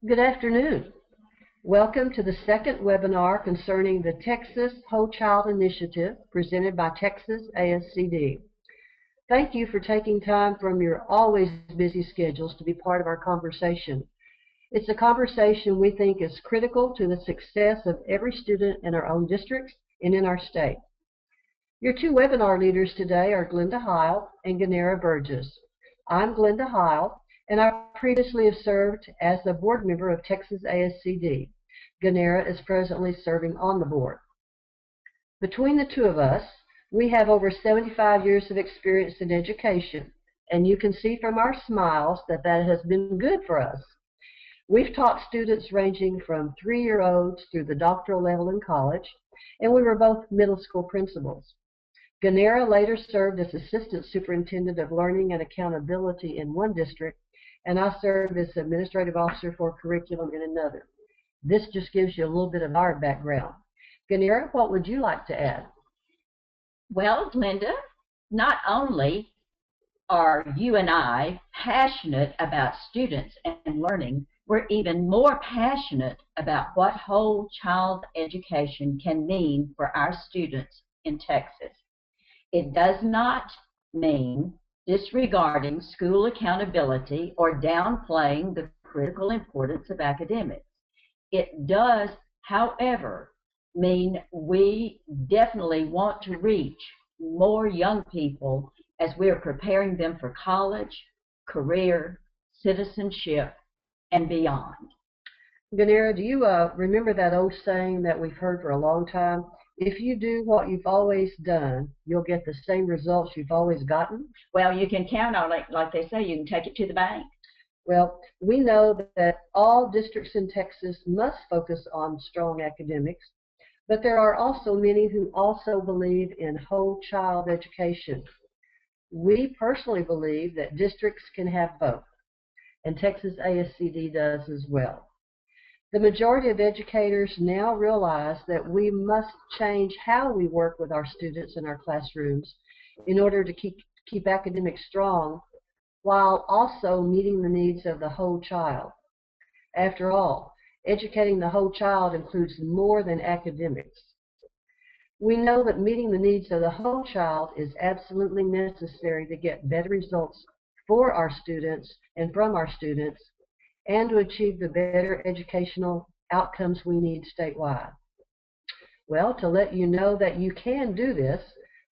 Good afternoon. Welcome to the second webinar concerning the Texas Whole Child Initiative presented by Texas ASCD. Thank you for taking time from your always busy schedules to be part of our conversation. It's a conversation we think is critical to the success of every student in our own districts and in our state. Your two webinar leaders today are Glenda Heil and Berges. I'm Glenda Heil, and I previously have served as the board member of Texas ASCD. Juneria is presently serving on the board. Between the two of us, we have over 75 years of experience in education, and you can see from our smiles that that has been good for us. We've taught students ranging from 3-year-olds through the doctoral level in college, and we were both middle school principals. Juneria later served as Assistant Superintendent of Learning and Accountability in one district, and I served as Administrative Officer for Curriculum in another. This just gives you a little bit of our background. Juneria, what would you like to add? Well, Glenda, not only are you and I passionate about students and learning, we're even more passionate about what whole child education can mean for our students in Texas. It does not mean disregarding school accountability or downplaying the critical importance of academics. It does, however, mean we definitely want to reach more young people as we are preparing them for college, career, citizenship, and beyond. Juneria, do you remember that old saying that we've heard for a long time? If you do what you've always done, you'll get the same results you've always gotten? Well, you can count on it, like they say, you can take it to the bank. Well, we know that all districts in Texas must focus on strong academics, but there are also many who also believe in whole child education. We personally believe that districts can have both, and Texas ASCD does as well. The majority of educators now realize that we must change how we work with our students in our classrooms in order to keep academics strong while also meeting the needs of the whole child. After all, educating the whole child includes more than academics. We know that meeting the needs of the whole child is absolutely necessary to get better results for our students and from our students, and to achieve the better educational outcomes we need statewide. Well, to let you know that you can do this,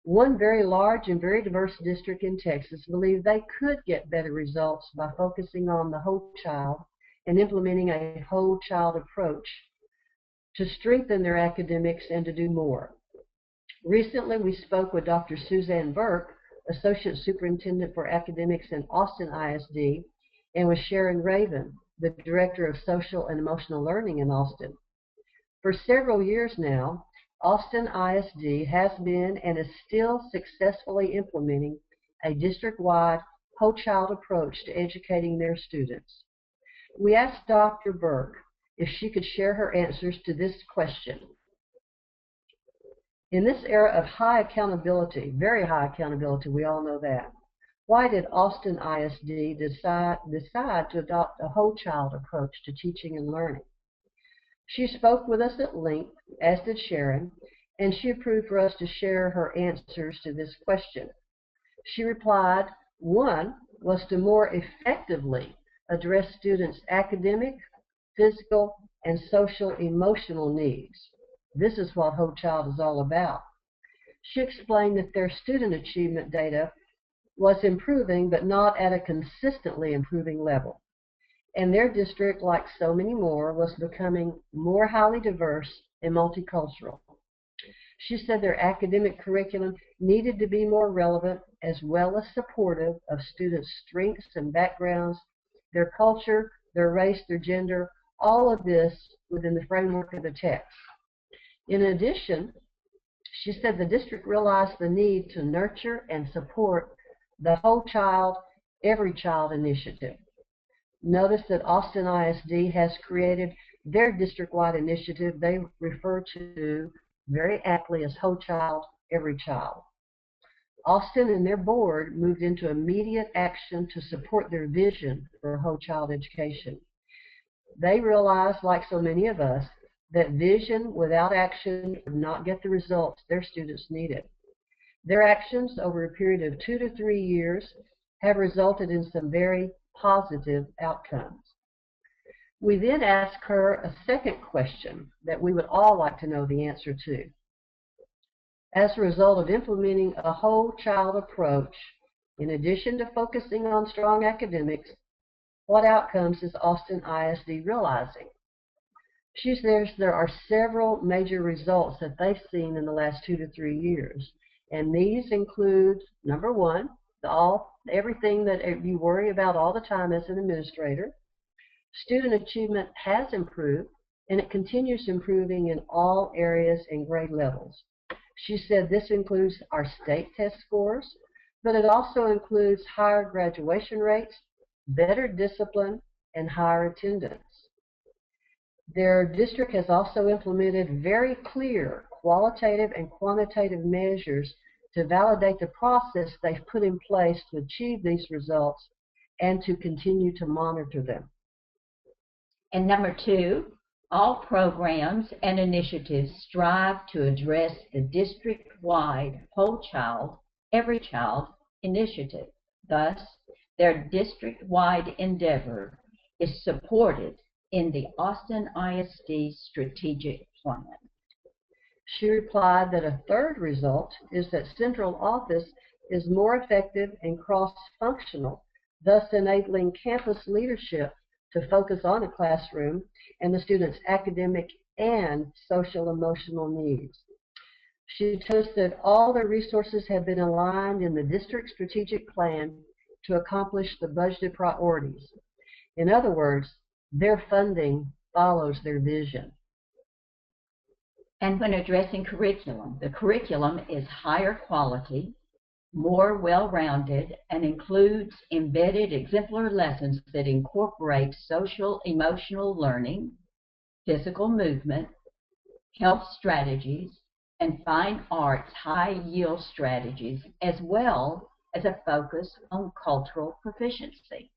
one very large and very diverse district in Texas believed they could get better results by focusing on the whole child and implementing a whole child approach to strengthen their academics and to do more. Recently, we spoke with Dr. Suzanne Burke, Associate Superintendent for Academics in Austin ISD, and with Sharon Raven, the Director of Social and Emotional Learning in Austin. For several years now, Austin ISD has been and is still successfully implementing a district-wide whole child approach to educating their students. We asked Dr. Burke if she could share her answers to this question. In this era of high accountability, very high accountability, we all know that, why did Austin ISD decide to adopt a whole child approach to teaching and learning? She spoke with us at length, as did Sharon, and she approved for us to share her answers to this question. She replied, one was to more effectively address students' academic, physical, and social emotional needs. This is what whole child is all about. She explained that their student achievement data was improving, but not at a consistently improving level. And their district, like so many more, was becoming more highly diverse and multicultural. She said their academic curriculum needed to be more relevant as well as supportive of students' strengths and backgrounds, their culture, their race, their gender, all of this within the framework of the text. In addition, she said the district realized the need to nurture and support the Whole Child, Every Child initiative. Notice that Austin ISD has created their district-wide initiative they refer to very aptly as Whole Child, Every Child. Austin and their board moved into immediate action to support their vision for whole child education. They realized, like so many of us, that vision without action would not get the results their students needed. Their actions over a period of 2 to 3 years have resulted in some very positive outcomes. We then asked her a second question that we would all like to know the answer to. As a result of implementing a whole child approach, in addition to focusing on strong academics, what outcomes is Austin ISD realizing? She says there are several major results that they've seen in the last 2 to 3 years. And these include, number one, everything that you worry about all the time as an administrator. Student achievement has improved, and it continues improving in all areas and grade levels. She said this includes our state test scores, but it also includes higher graduation rates, better discipline, and higher attendance. Their district has also implemented very clear qualitative and quantitative measures to validate the process they've put in place to achieve these results and to continue to monitor them. And number two, all programs and initiatives strive to address the district-wide whole child, every child initiative. Thus, their district-wide endeavor is supported in the Austin ISD strategic plan. She replied that a third result is that central office is more effective and cross-functional, thus enabling campus leadership to focus on a classroom and the students' academic and social emotional needs. She told us that all the resources have been aligned in the district strategic plan to accomplish the budgeted priorities. In other words, their funding follows their vision. And when addressing curriculum, the curriculum is higher quality, more well-rounded, and includes embedded exemplar lessons that incorporate social emotional learning, physical movement, health strategies, and fine arts high-yield strategies, as well as a focus on cultural proficiency.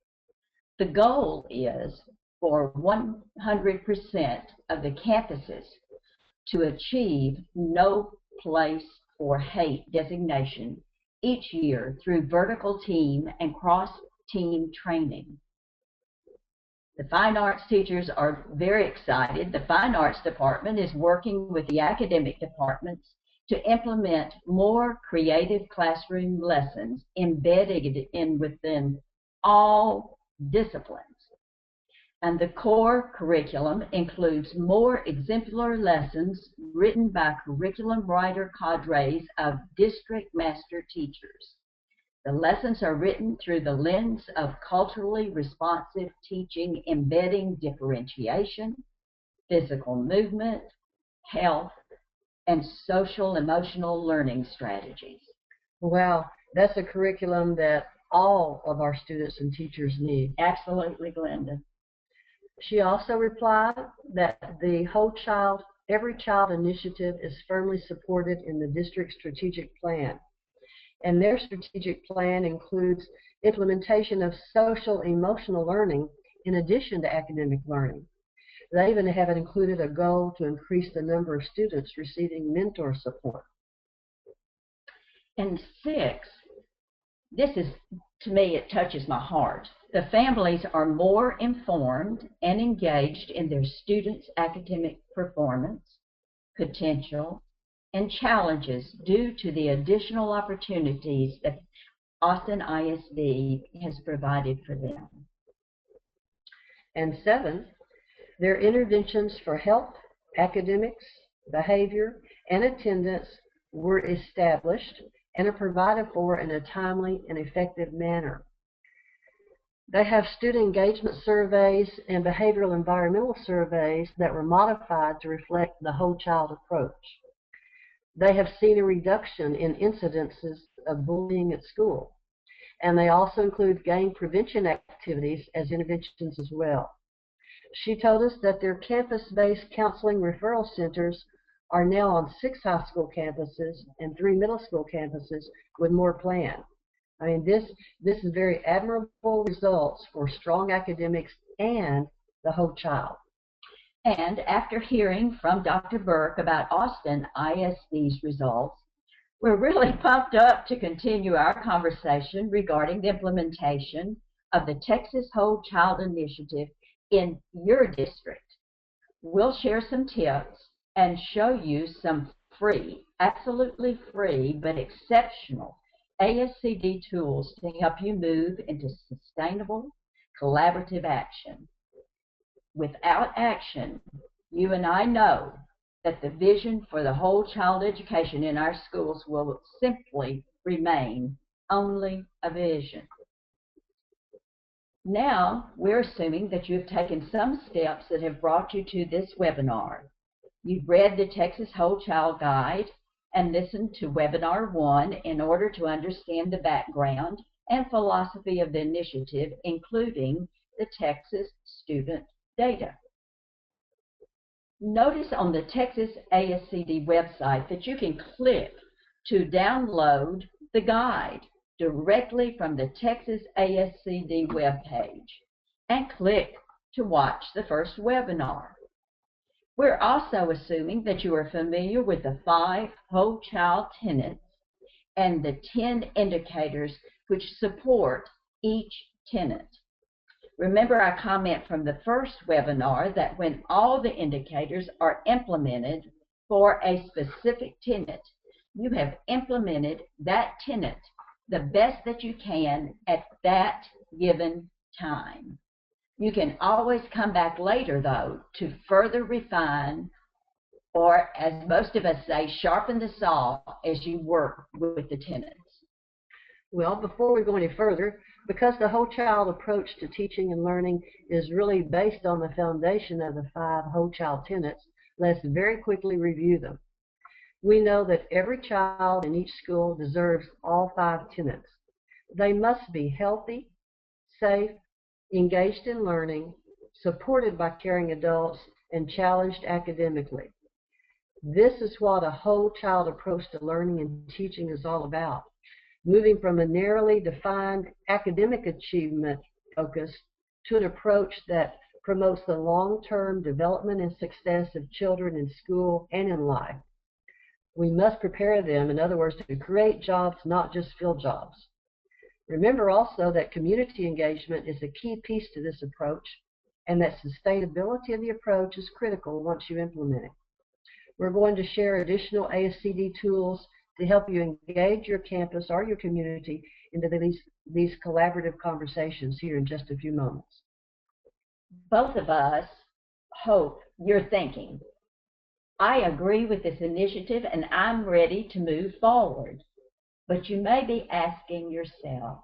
The goal is for 100% of the campuses to achieve no place for hate designation each year through vertical team and cross-team training. The fine arts teachers are very excited. The fine arts department is working with the academic departments to implement more creative classroom lessons embedded within all disciplines. And the core curriculum includes more exemplar lessons written by curriculum writer cadres of district master teachers. The lessons are written through the lens of culturally responsive teaching, embedding differentiation, physical movement, health, and social emotional learning strategies. Wow, that's a curriculum that all of our students and teachers need. Absolutely, Glenda. She also replied that the whole child, every child initiative is firmly supported in the district strategic plan. And their strategic plan includes implementation of social emotional learning in addition to academic learning. They even have included a goal to increase the number of students receiving mentor support. And 6, this is, to me, it touches my heart. The families are more informed and engaged in their students' academic performance, potential, and challenges due to the additional opportunities that Austin ISD has provided for them. And 7, their interventions for health, academics, behavior, and attendance were established and are provided for in a timely and effective manner. They have student engagement surveys and behavioral environmental surveys that were modified to reflect the whole child approach. They have seen a reduction in incidences of bullying at school, and they also include gang prevention activities as interventions as well. She told us that their campus-based counseling referral centers are now on 6 high school campuses and 3 middle school campuses with more planned. I mean, this is very admirable results for strong academics and the whole child. And after hearing from Dr. Burke about Austin ISD's results, we're really pumped up to continue our conversation regarding the implementation of the Texas Whole Child Initiative in your district. We'll share some tips and show you some free, absolutely free, but exceptional ASCD tools to help you move into sustainable, collaborative action. Without action, you and I know that the vision for the whole child education in our schools will simply remain only a vision. Now, we're assuming that you have taken some steps that have brought you to this webinar. You've read the Texas Whole Child Guide and listened to Webinar 1 in order to understand the background and philosophy of the initiative, including the Texas student data. Notice on the Texas ASCD website that you can click to download the guide directly from the Texas ASCD webpage and click to watch the first webinar. We're also assuming that you are familiar with the 5 whole child tenets and the 10 indicators which support each tenet. Remember our comment from the first webinar that when all the indicators are implemented for a specific tenet, you have implemented that tenet the best that you can at that given time. You can always come back later, though, to further refine, or as most of us say, sharpen the saw as you work with the tenets. Well, before we go any further, because the whole child approach to teaching and learning is really based on the foundation of the 5 whole child tenets, let's very quickly review them. We know that every child in each school deserves all 5 tenets. They must be healthy, safe, engaged in learning, supported by caring adults, and challenged academically. This is what a whole child approach to learning and teaching is all about. Moving from a narrowly defined academic achievement focus to an approach that promotes the long-term development and success of children in school and in life. We must prepare them, in other words, to create jobs, not just fill jobs. Remember also that community engagement is a key piece to this approach, and that sustainability of the approach is critical once you implement it. We're going to share additional ASCD tools to help you engage your campus or your community into these collaborative conversations here in just a few moments. Both of us hope you're thinking, I agree with this initiative and I'm ready to move forward. But you may be asking yourself,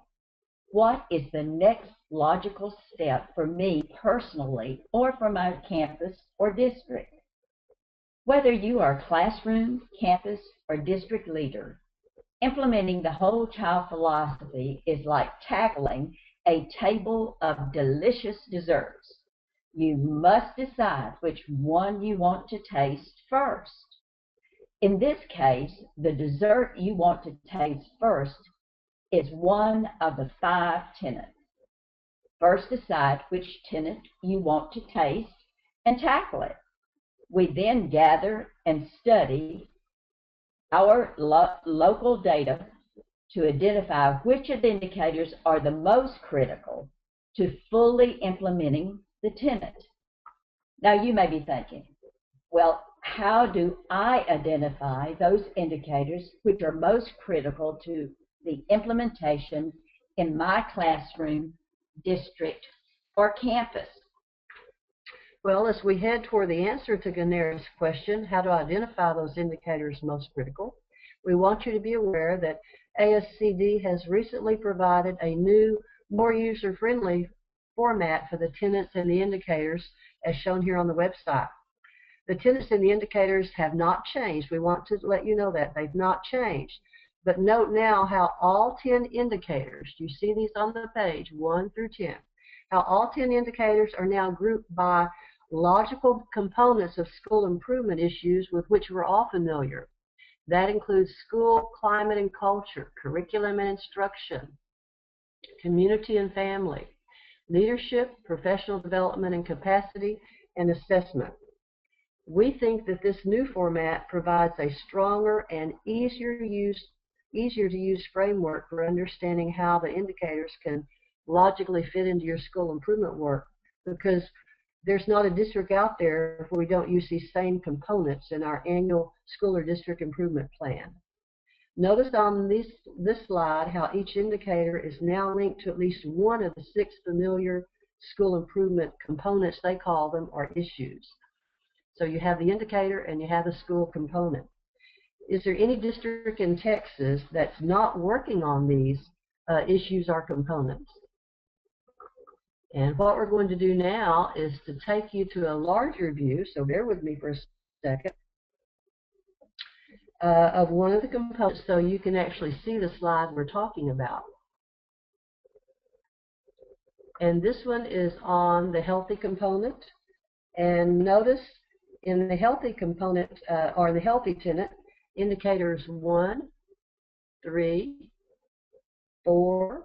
what is the next logical step for me personally or for my campus or district? Whether you are classroom, campus, or district leader, implementing the whole child philosophy is like tackling a table of delicious desserts. You must decide which one you want to taste first. In this case, the dessert you want to taste first is one of the 5 tenets. First, decide which tenet you want to taste and tackle it. We then gather and study our local data to identify which of the indicators are the most critical to fully implementing the tenet. Now you may be thinking, well, how do I identify those indicators which are most critical to the implementation in my classroom, district, or campus? Well, as we head toward the answer to Juneria's question, how to identify those indicators most critical, we want you to be aware that ASCD has recently provided a new, more user-friendly format for the tenets and the indicators as shown here on the website. The tenets and the indicators have not changed. We want to let you know that they've not changed. But note now how all 10 indicators, you see these on the page, 1 through 10, how all 10 indicators are now grouped by logical components of school improvement issues with which we're all familiar. That includes school, climate and culture, curriculum and instruction, community and family, leadership, professional development and capacity, and assessment. We think that this new format provides a stronger and easier to use framework for understanding how the indicators can logically fit into your school improvement work, because there's not a district out there where we don't use these same components in our annual school or district improvement plan. Notice on this slide how each indicator is now linked to at least one of the 6 familiar school improvement components, they call them, or issues. So you have the indicator and you have the school component. Is there any district in Texas that's not working on these issues or components? And what we're going to do now is to take you to a larger view, so bear with me for a second, of one of the components so you can actually see the slide we're talking about. And this one is on the healthy component. And notice in the healthy component, or the healthy tenant, indicators 1, 3, 4,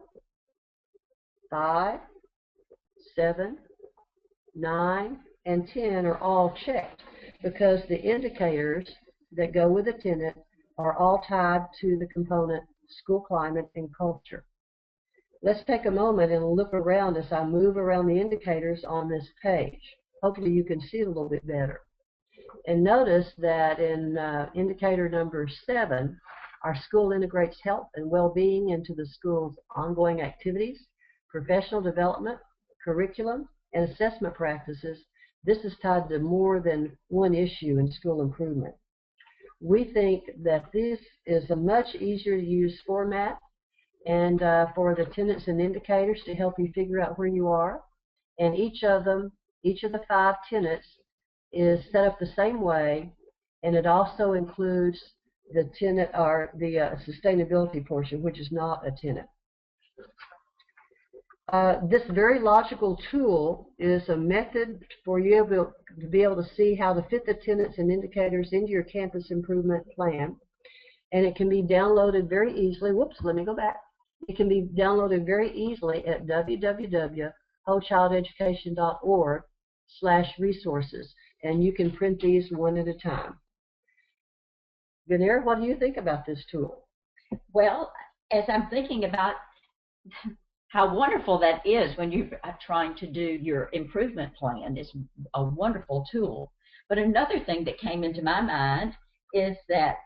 5, 7, 9, and 10 are all checked because the indicators that go with the tenant are all tied to the component school climate and culture. Let's take a moment and look around as I move around the indicators on this page. Hopefully you can see it a little bit better. And notice that in indicator number 7, our school integrates health and well-being into the school's ongoing activities, professional development, curriculum, and assessment practices. This is tied to more than one issue in school improvement. We think that this is a much easier to use format, and for the tenants and indicators to help you figure out where you are. And each of the 5 tenants is set up the same way, and it also includes the tenant or the sustainability portion, which is not a tenant. This very logical tool is a method for you to be able to see how to fit the tenants and indicators into your campus improvement plan. And it can be downloaded very easily. Whoops, let me go back. It can be downloaded very easily at www.wholechildeducation.org/resources. And you can print these one at a time. Juneria, what do you think about this tool? Well, as I'm thinking about how wonderful that is when you're trying to do your improvement plan, it's a wonderful tool. But another thing that came into my mind is that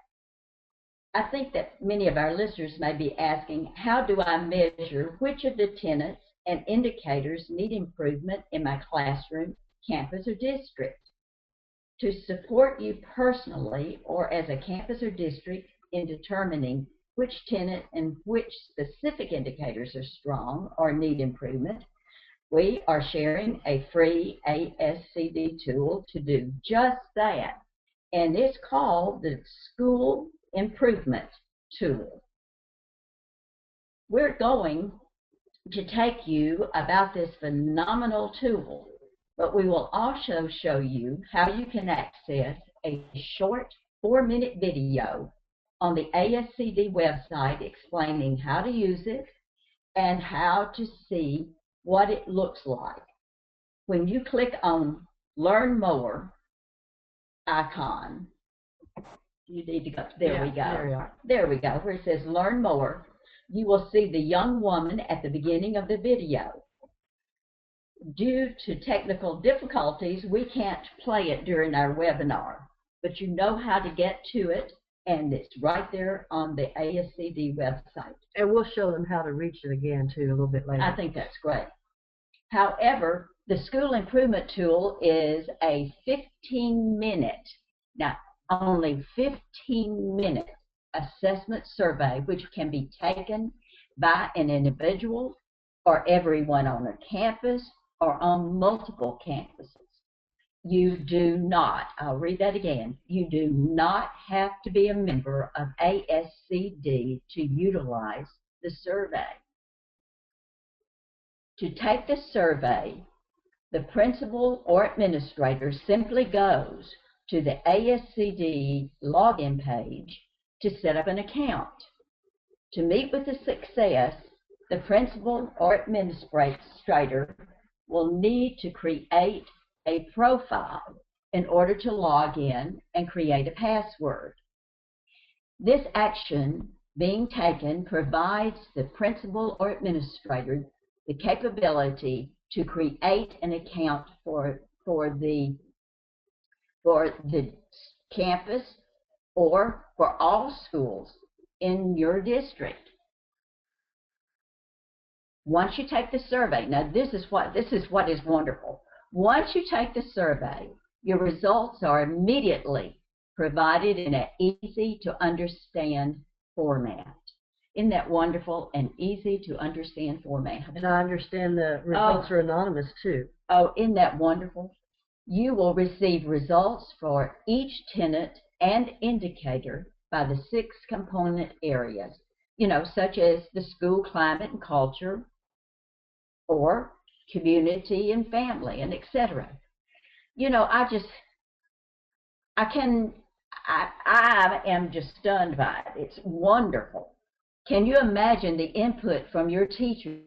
I think that many of our listeners may be asking, how do I measure which of the tenets and indicators need improvement in my classroom, campus, or district? To support you personally or as a campus or district in determining which tenant and which specific indicators are strong or need improvement, we are sharing a free ASCD tool to do just that. And it's called the School Improvement Tool. We're going to take you about this phenomenal tool, but we will also show you how you can access a short 4-minute video on the ASCD website explaining how to use it and how to see what it looks like. When you click on Learn More icon, you need to go, there we go. There we go, where it says Learn More, you will see the young woman at the beginning of the video. Due to technical difficulties, we can't play it during our webinar, but you know how to get to it, and it's right there on the ASCD website. And we'll show them how to reach it again, too, a little bit later. I think that's great. However, the School Improvement Tool is a 15-minute, now only 15-minute assessment survey, which can be taken by an individual or everyone on a campus or on multiple campuses. You do not, I'll read that again, you do not have to be a member of ASCD to utilize the survey. To take the survey, the principal or administrator simply goes to the ASCD login page to set up an account. To meet with the success The principal or administrator will need to create a profile in order to log in and create a password. This action being taken provides the principal or administrator the capability to create an account for the campus or for all schools in your district. Once you take the survey, now this is what is wonderful. Once you take the survey, your results are immediately provided in an easy to understand format. Isn't that wonderful? An easy to understand format. And I understand the results are anonymous too. Oh, isn't that wonderful? You will receive results for each tenant and indicator by the 6 component areas, such as the school climate and culture, or community and family, and etc. I am just stunned by it. It's wonderful. Can you imagine the input from your teachers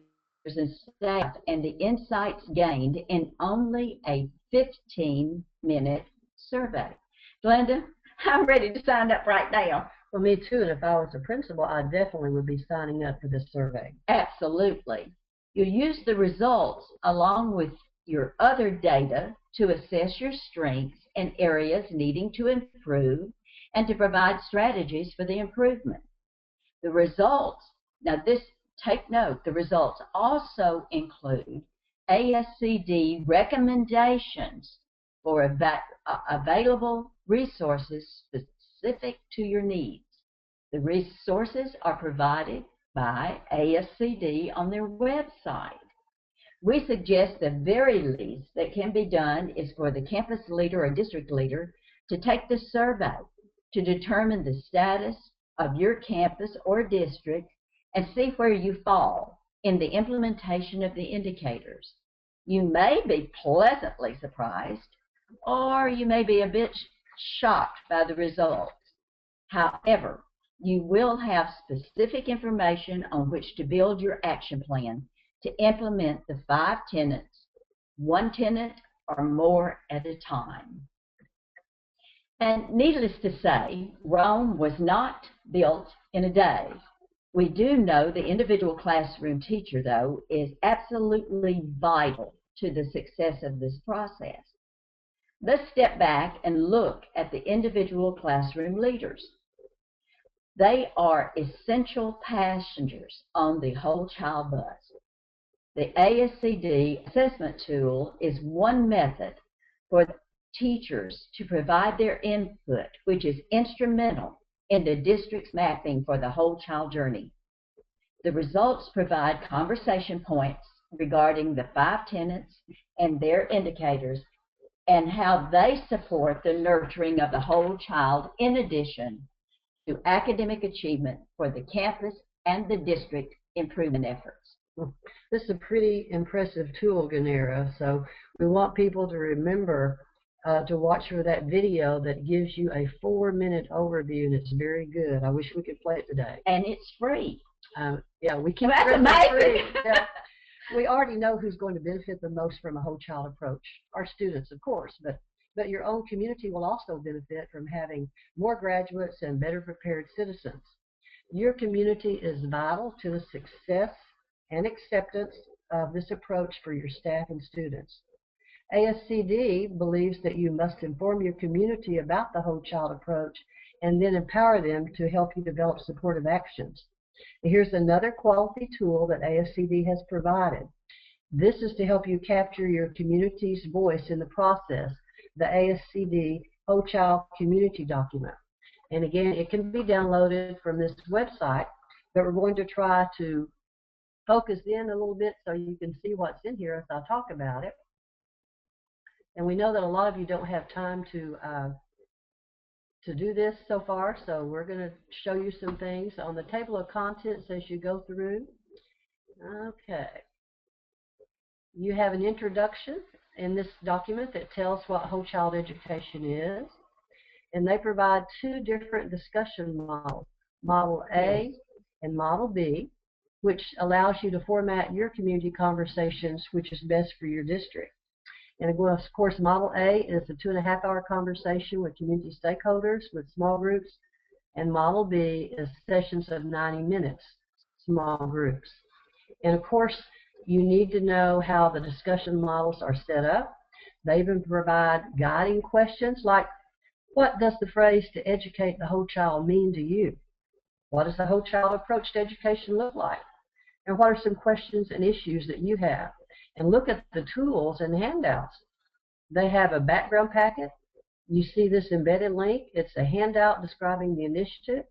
and staff and the insights gained in only a 15-minute survey? Glenda, I'm ready to sign up right now. Well, me too, and if I was a principal, I definitely would be signing up for this survey. Absolutely. You use the results along with your other data to assess your strengths and areas needing to improve and to provide strategies for the improvement. The results, take note, the results also include ASCD recommendations for available resources specific to your needs. The resources are provided by ASCD on their website. We suggest the very least that can be done is for the campus leader or district leader to take the survey to determine the status of your campus or district and see where you fall in the implementation of the indicators. You may be pleasantly surprised, or you may be a bit shocked by the results. However, you will have specific information on which to build your action plan to implement the 5 tenets, 1 tenant or more at a time. And needless to say, Rome was not built in a day. We do know the individual classroom teacher, though, is absolutely vital to the success of this process. Let's step back and look at the individual classroom leaders. They are essential passengers on the whole child bus. The ASCD assessment tool is one method for teachers to provide their input, which is instrumental in the district's mapping for the whole child journey. The results provide conversation points regarding the 5 tenets and their indicators and how they support the nurturing of the whole child in addition to academic achievement for the campus and the district improvement efforts. This is a pretty impressive tool, Juneria, so we want people to remember to watch for that video that gives you a 4-minute overview, and it's very good. I wish we could play it today. And it's free. Yeah, we keep it free. Yeah. We already know who's going to benefit the most from a whole child approach. Our students, of course, but your own community will also benefit from having more graduates and better prepared citizens. Your community is vital to the success and acceptance of this approach for your staff and students. ASCD believes that you must inform your community about the whole child approach and then empower them to help you develop supportive actions. And here's another quality tool that ASCD has provided. This is to help you capture your community's voice in the process, the ASCD Whole Child Community Document. And again, it can be downloaded from this website, but we're going to try to focus in a little bit so you can see what's in here as I talk about it. And we know that a lot of you don't have time to do this so far, so we're going to show you some things on the table of contents as you go through. Okay. You have an introduction in this document that tells what whole child education is, and they provide 2 different discussion models, Model A and Model B. which allows you to format your community conversations, which is best for your district. And of course, Model A is a 2.5-hour conversation with community stakeholders with small groups, and Model B is sessions of 90 minutes, small groups. And of course, you need to know how the discussion models are set up. They even provide guiding questions like, what does the phrase "to educate the whole child" mean to you? What does the whole child approach to education look like? And what are some questions and issues that you have? And look at the tools and handouts. They have a background packet. You see this embedded link. It's a handout describing the initiative,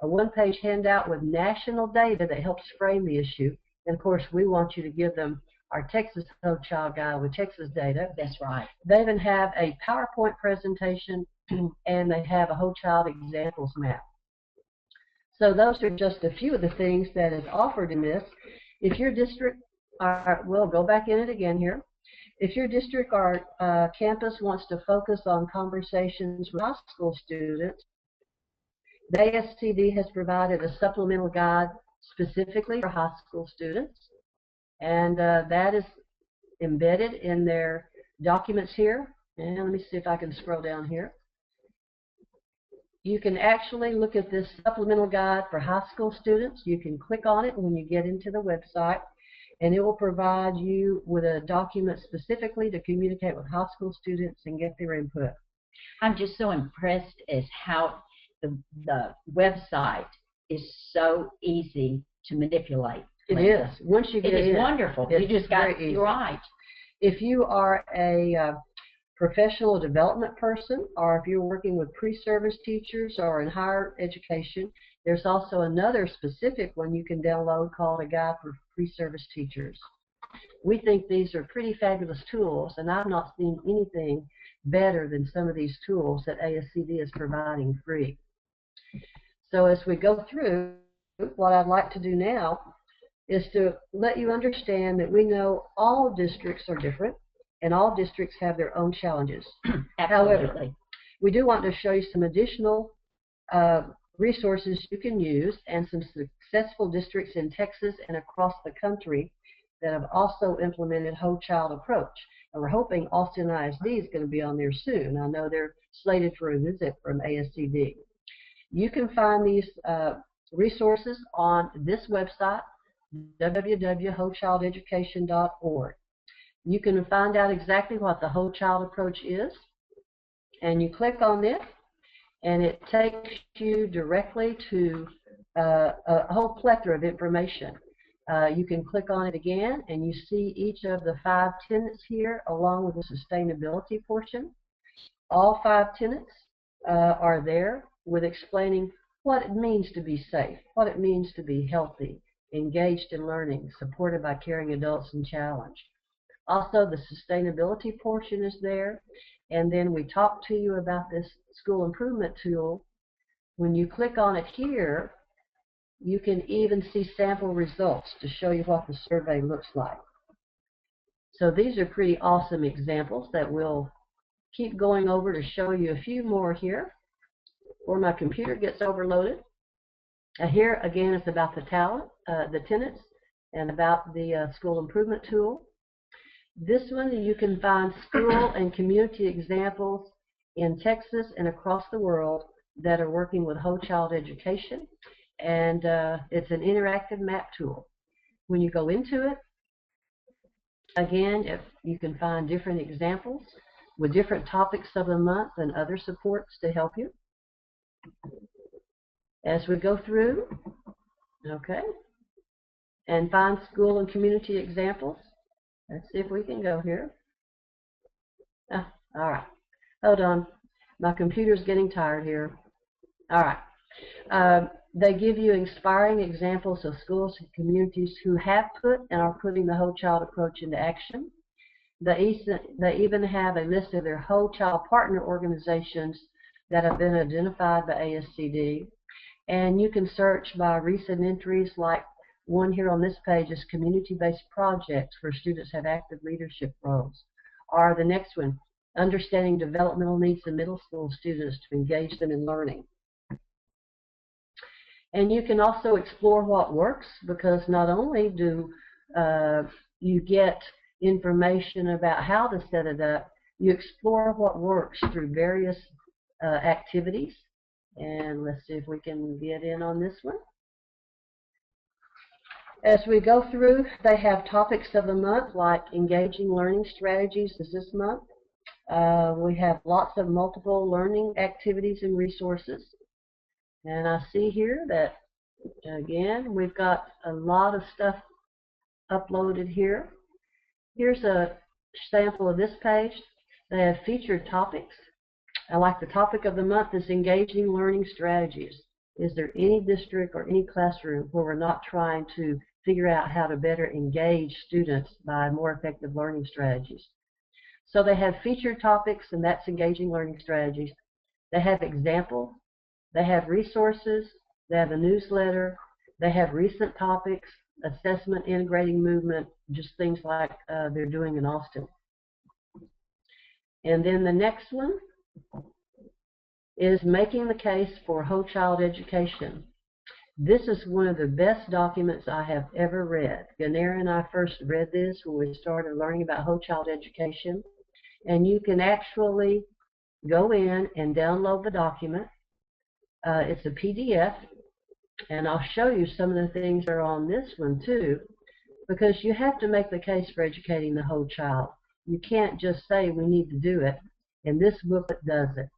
a one-page handout with national data that helps frame the issue. And of course, we want you to give them our Texas Whole Child Guide with Texas data. That's right. They even have a PowerPoint presentation, and they have a whole child examples map. So those are just a few of the things that is offered in this. If your district, we'll go back in it again here. If your district or campus wants to focus on conversations with high school students, the ASCD has provided a supplemental guide specifically for high school students, and that is embedded in their documents here. And let me see if I can scroll down here. You can actually look at this supplemental guide for high school students. You can click on it when you get into the website, and it will provide you with a document specifically to communicate with high school students and get their input. I'm just so impressed as how the website is so easy to manipulate. It is. Once you get in, it is wonderful. You just got it right. If you are a professional development person, or if you're working with pre-service teachers or in higher education, there's also another specific one you can download called a guide for pre-service teachers. We think these are pretty fabulous tools, and I've not seen anything better than some of these tools that ASCD is providing free. So as we go through, what I'd like to do now is to let you understand that we know all districts are different, and all districts have their own challenges. However, we do want to show you some additional resources you can use and some successful districts in Texas and across the country that have also implemented whole child approach. And we're hoping Austin ISD is going to be on there soon. I know they're slated for a visit from ASCD. You can find these resources on this website, www.wholechildeducation.org. You can find out exactly what the whole child approach is, and you click on this, and it takes you directly to a whole plethora of information. You can click on it again, and you see each of the 5 tenets here, along with the sustainability portion. All 5 tenets are there with explaining what it means to be safe, what it means to be healthy, engaged in learning, supported by caring adults, and challenged. Also, the sustainability portion is there, and then we talk to you about this school improvement tool. When you click on it here, you can even see sample results to show you what the survey looks like. So these are pretty awesome examples that we'll keep going over to show you a few more here before my computer gets overloaded. Here again is about the tenets, and about the school improvement tool. This one, you can find school and community examples in Texas and across the world that are working with whole child education, and it's an interactive map tool. When you go into it, again, you can find different examples with different topics of the month and other supports to help you. As we go through, okay, and find school and community examples. Let's see if we can go here. All right. Hold on. My computer's getting tired here. All right. They give you inspiring examples of schools and communities who have put and are putting the whole child approach into action. They even have a list of their whole child partner organizations that have been identified by ASCD. And you can search by recent entries, like one here on this page is community-based projects where students have active leadership roles. Or the next one, understanding developmental needs in middle school students to engage them in learning. And you can also explore what works, because not only do you get information about how to set it up, you explore what works through various activities. And let's see if we can get in on this one. As we go through, they have topics of the month, like engaging learning strategies is this month. We have lots of multiple learning activities and resources. And I see here that, again, we've got a lot of stuff uploaded here. Here's a sample of this page. They have featured topics. I like the topic of the month is engaging learning strategies. Is there any district or any classroom where we're not trying to figure out how to better engage students by more effective learning strategies? So they have featured topics, and that's engaging learning strategies. They have examples. They have resources. They have a newsletter. They have recent topics, assessment, integrating movement, just things like they're doing in Austin. And then the next one is making the case for whole child education. This is one of the best documents I have ever read. Juneria and I first read this when we started learning about whole child education. And you can actually go in and download the document. It's a PDF, and I'll show you some of the things that are on this one too, because you have to make the case for educating the whole child. You can't just say we need to do it, and this booklet does it.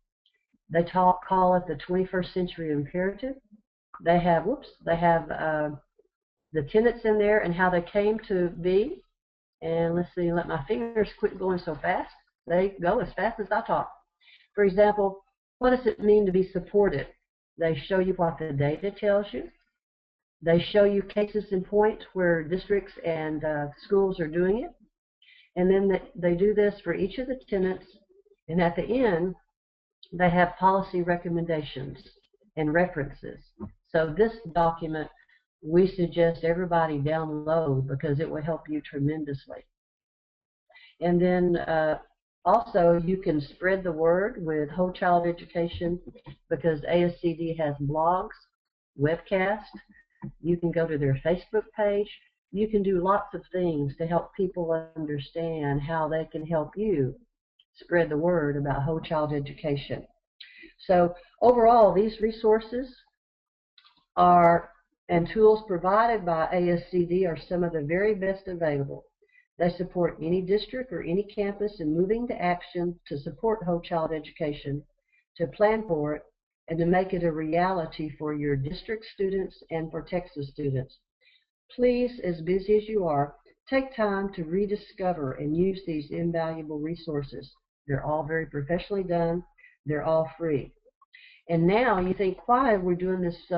They call it the 21st Century Imperative. They have, the tenets in there and how they came to be. And let's see, let my fingers quit going so fast. They go as fast as I talk. For example, what does it mean to be supported? They show you what the data tells you. They show you cases in point where districts and schools are doing it. And then they do this for each of the tenets. And at the end, they have policy recommendations and references. So this document, we suggest everybody download because it will help you tremendously. And then also, you can spread the word with whole child education because ASCD has blogs, webcasts. You can go to their Facebook page. You can do lots of things to help people understand how they can help you spread the word about whole child education. So overall, these resources and tools provided by ASCD are some of the very best available. They support any district or any campus in moving to action to support whole child education, to plan for it, and to make it a reality for your district students and for Texas students. Please, as busy as you are, take time to rediscover and use these invaluable resources. They're all very professionally done. They're all free. And now you think, why we're doing this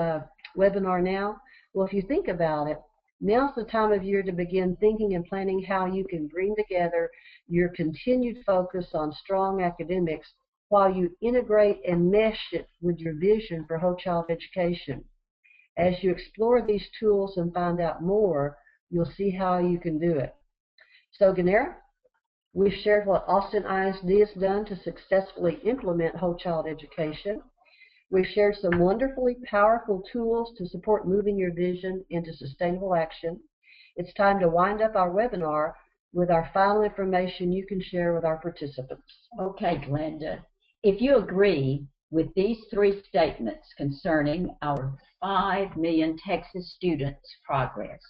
webinar now? Well, if you think about it, now's the time of year to begin thinking and planning how you can bring together your continued focus on strong academics while you integrate and mesh it with your vision for whole child education. As you explore these tools and find out more, you'll see how you can do it. So, Juneria, we've shared what Austin ISD has done to successfully implement whole child education. We've shared some wonderfully powerful tools to support moving your vision into sustainable action. It's time to wind up our webinar with our final information you can share with our participants. Okay, Glenda, if you agree with these three statements concerning our 5 million Texas students' progress,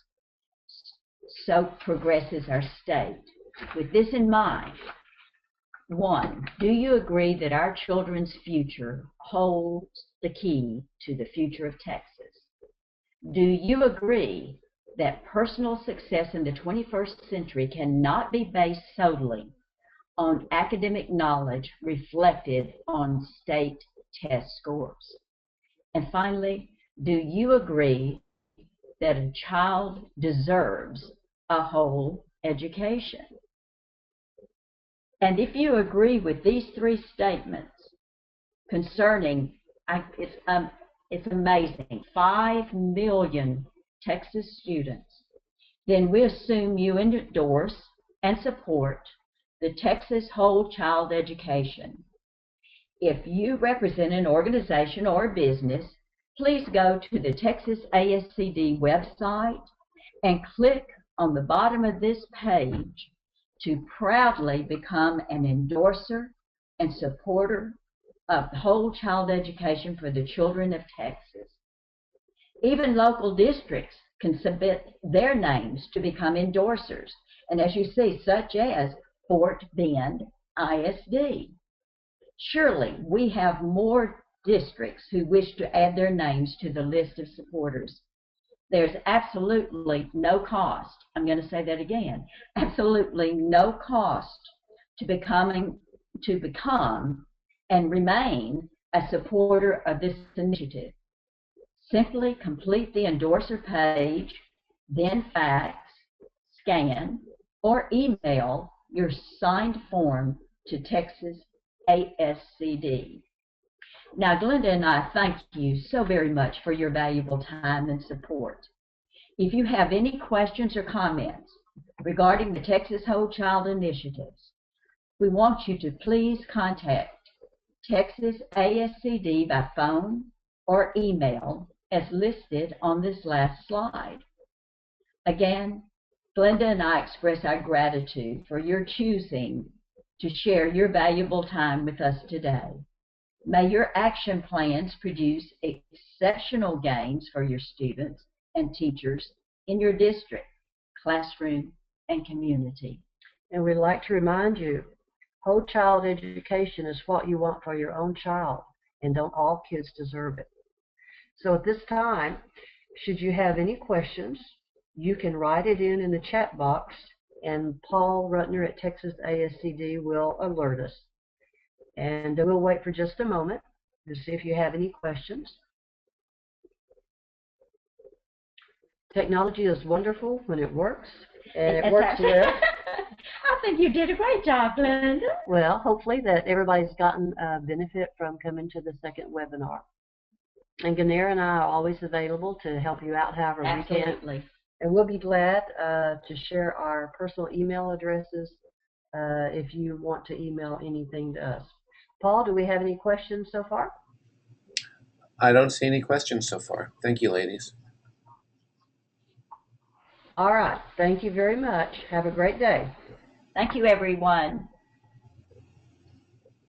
so progresses our state. With this in mind, 1, do you agree that our children's future holds the key to the future of Texas? Do you agree that personal success in the 21st century cannot be based solely on academic knowledge reflected on state test scores? And finally, do you agree that a child deserves a whole education? And if you agree with these three statements concerning, it's amazing, 5 million Texas students, then we assume you endorse and support the Texas Whole Child Education. If you represent an organization or a business, please go to the Texas ASCD website and click on the bottom of this page to proudly become an endorser and supporter of whole child education for the children of Texas. Even local districts can submit their names to become endorsers, and as you see, such as Fort Bend ISD. Surely we have more districts who wish to add their names to the list of supporters. There's absolutely no cost, I'm going to say that again, absolutely no cost to become and remain a supporter of this initiative. Simply complete the endorser page, then fax, scan, or email your signed form to Texas ASCD. Now, Glenda and I thank you so very much for your valuable time and support. If you have any questions or comments regarding the Texas Whole Child Initiatives, we want you to please contact Texas ASCD by phone or email as listed on this last slide. Again, Glenda and I express our gratitude for your choosing to share your valuable time with us today. May your action plans produce exceptional gains for your students and teachers in your district, classroom, and community. And we'd like to remind you, whole child education is what you want for your own child, and don't all kids deserve it? So at this time, should you have any questions, you can write it in the chat box, and Paul Rutner at Texas ASCD will alert us. And we'll wait for just a moment to see if you have any questions. Technology is wonderful when it works, and it works well. I think you did a great job, Glenda. Well, hopefully that everybody's gotten a benefit from coming to the second webinar. And Juneria and I are always available to help you out however we can. Absolutely. And we'll be glad to share our personal email addresses if you want to email anything to us. Paul, do we have any questions so far? I don't see any questions so far. Thank you, ladies. All right. Thank you very much. Have a great day. Thank you, everyone.